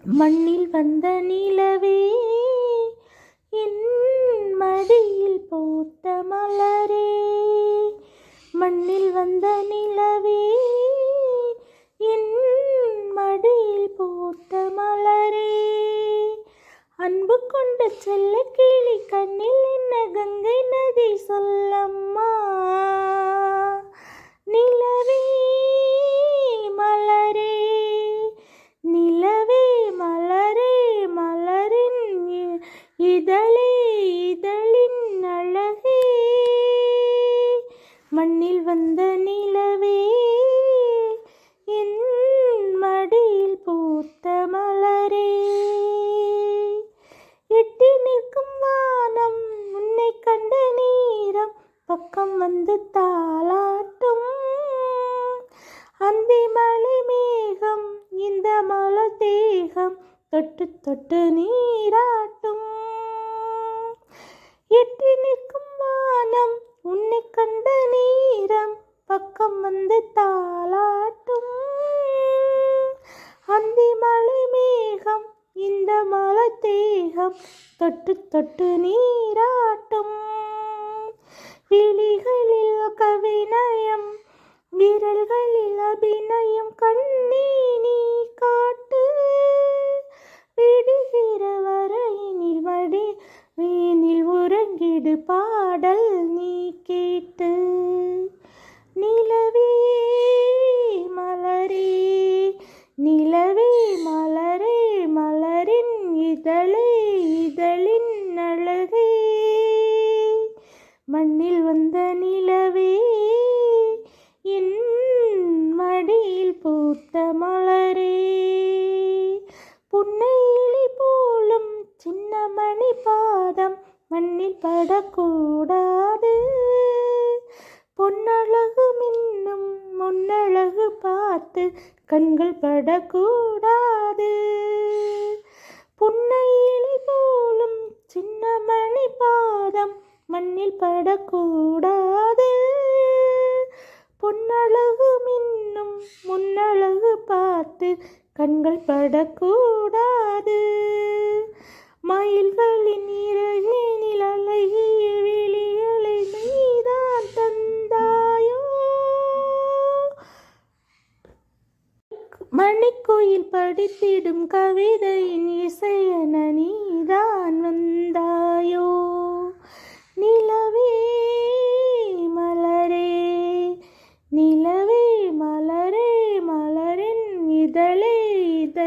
மண்ணில் வந்த நிலவே என் மடியில் பூத்த மலரே, மண்ணில் வந்த நிலவே என் மடியில் பூத்த மலரே, அன்பு கொண்ட செல்ல கிளி கண்ணில் என்ன கங்கை நதி சொல்லம்மா. நிலவே மலரே, நிலவே மலரே, மலரின் இதழே இதழின் அழகே, மண்ணில் வந்த நிலவே என் மடியில் பூத்த மலரே. எட்டி நிற்கும் வானம் உன்னை கண்ட நேரம் பக்கம் வந்து தாளாட்டும், அந்தி மலை மேகம் இந்த மலர் தேகம் தொட்டு தொட்டு நீராட்டும். எட்டி நிற்கும் வானம் உன்னை கண்ட நேரம் பக்கம் வந்து தாளாட்டும், அந்தி மலை மேகம் இந்த மலர் தேகம் தொட்டு தொட்டு நீராட்டும். விழிகளில் கவிநயம் விரல்களில் அபிநயம் கண்ணே நீ காட்டு, விடுகிற வரையினில் மடியில் உறங்கிடு பாடல் நீ கேட்டு. நிலவே மலரே, நிலவே மலரே, மலரின் இதழே இதழின் அழகே, மண்ணில் வந்த நிலவே என் மடியில் பூத்த மலரே. புன்னையிலை போலும் சின்ன மணி பாதம் மண்ணில் படக்கூடாது, பொன்னழகு மின்னும் முன்னழகு பார்த்து கண்கள் படக்கூடாது. புன்னையிலை போலும் சின்ன மணி பாதம் மண்ணில் படக்கூடாது, பொன்னழகு மின்னும் முன்னழகு பார்த்து கண்கள் படக்கூடாது. மயில்களின் இறகினில் அழகிய விழிகளை நீதான் தந்தாயோ, மணிக்குயில் படித்திடும் கவிதையின் இசையென நீதான் வந்தாயோ. நிலவே மலரே, நிலவே மலரே, மலரின் இதழே இதழ்